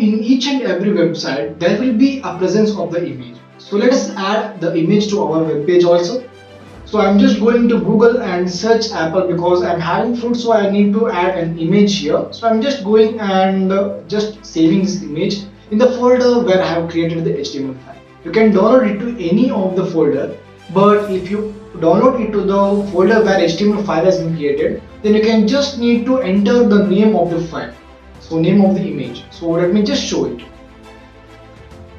in each and every website there will be a presence of the image. So let us add the image to our web page also. So I'm just going to Google and search apple because I'm having fruit, so I need to add an image here. So I'm just going and just saving this image in the folder where I have created the HTML file. You can download it to any of the folder, but if you download it to the folder where HTML file has been created, then you can just need to enter the name of the file. So name of the image. So let me just show it.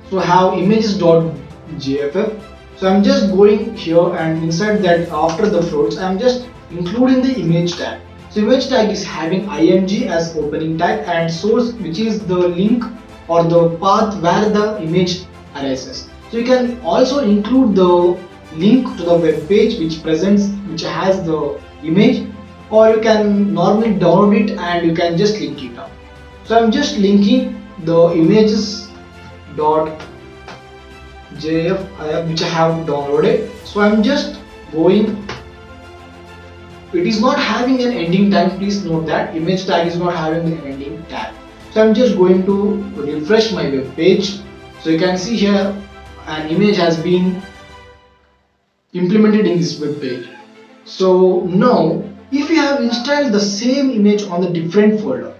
So I have images.jff. So I'm just going here and inside that after the fruits I'm just including the image tag. So image tag is having img as opening tag and source, which is the link or the path where the image arises. So you can also include the link to the web page which has the image, or you can normally download it and you can just link it up. So I'm just linking the images.jf which I have downloaded. So I'm just going, it is not having an ending tag, please note that image tag is not having an ending tag. So I'm just going to refresh my web page. So you can see here an image has been implemented in this web page. So now if you have installed the same image on the different folder,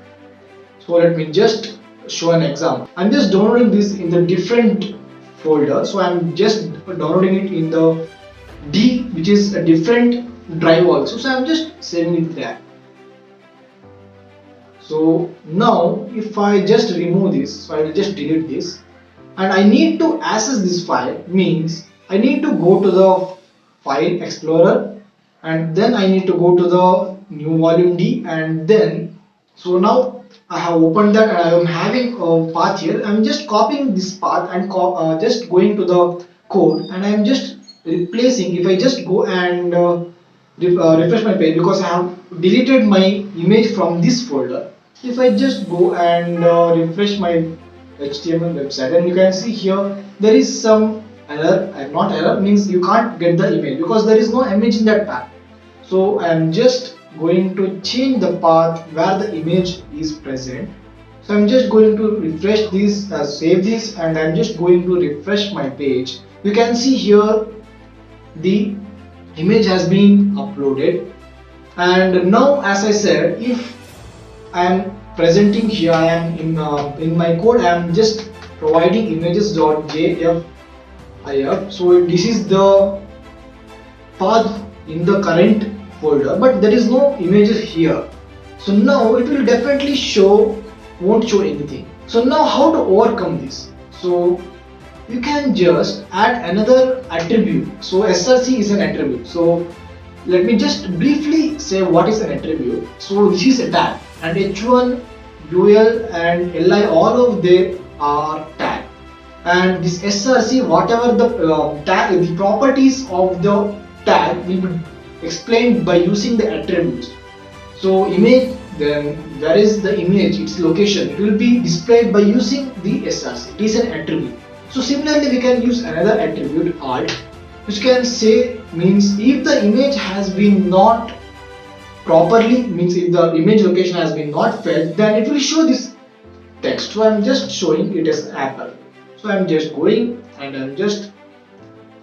so let me just show an example. I'm just downloading this in the different folder. So I'm just downloading it in the D, which is a different drive also. So I'm just saving it there. So now if I just remove this, so I will just delete this, and I need to access this file, means I need to go to the file explorer and then I need to go to the new volume D, and then so now I have opened that and I am having a path here. I am just copying this path and just going to the code, and I am just replacing. If I just go and refresh my page, because I have deleted my image from this folder. If I just go and refresh my HTML website, and you can see here there is some error, and not error means you can't get the image because there is no image in that path. So I am just going to change the path where the image is present. So I'm just going to refresh this, save this, and I'm just going to refresh my page. You can see here the image has been uploaded, and now as I said, if I am presenting here, I am in my code, I am just providing images.jfif. So this is the path in the current folder, but there is no images here. So now it will definitely won't show anything. So now how to overcome this? So you can just add another attribute. So src is an attribute. So let me just briefly say what is an attribute. So this is a tag, and h1, ul and li, all of them are tag, and this src, whatever the tag, the properties of the tag will be explained by using the attributes. So image, then where is the image, its location, it will be displayed by using the src. It is an attribute. So similarly we can use another attribute alt, which can say, means if the image has been not properly, means if the image location has been not fetched, then it will show this text. So I'm just showing it as apple. So I'm just going and I'm just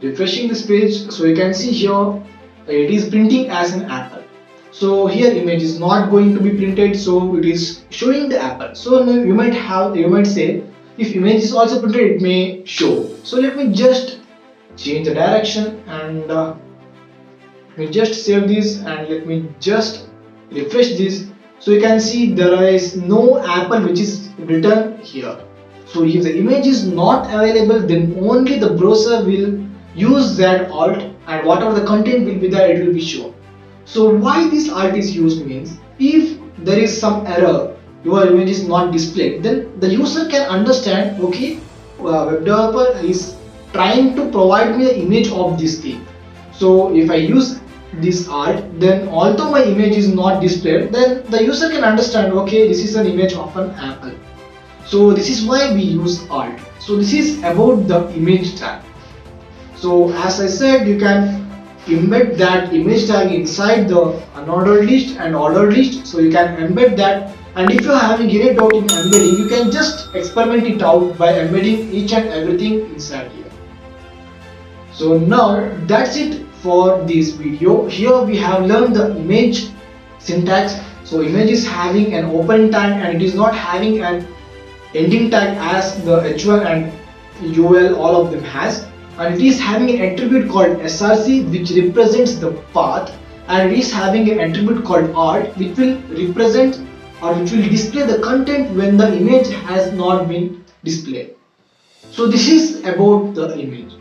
refreshing this page. So you can see here it is printing as an apple. So here image is not going to be printed, so it is showing the apple. So you might say, if image is also printed, it may show. So let me just change the direction, and let me just save this, and let me just refresh this. So you can see there is no apple which is written here. So if the image is not available, then only the browser will use that alt, and whatever the content will be there, it will be shown. So why this alt is used means, if there is some error, your image is not displayed, then the user can understand, okay, web developer is trying to provide me the image of this thing. So if I use this alt, then although my image is not displayed, then the user can understand, okay, this is an image of an apple. So this is why we use alt. So this is about the image tag. So as I said, you can embed that image tag inside the unordered list and ordered list. So you can embed that And if you're having any doubt in embedding, you can just experiment it out by embedding each and everything inside here. So now that's it for this video. Here we have learned the image syntax. So image is having an open tag and it is not having an ending tag as the h1 and ul all of them has, and it is having an attribute called src which represents the path, and it is having an attribute called art which will represent or which will display the content when the image has not been displayed. So this is about the image.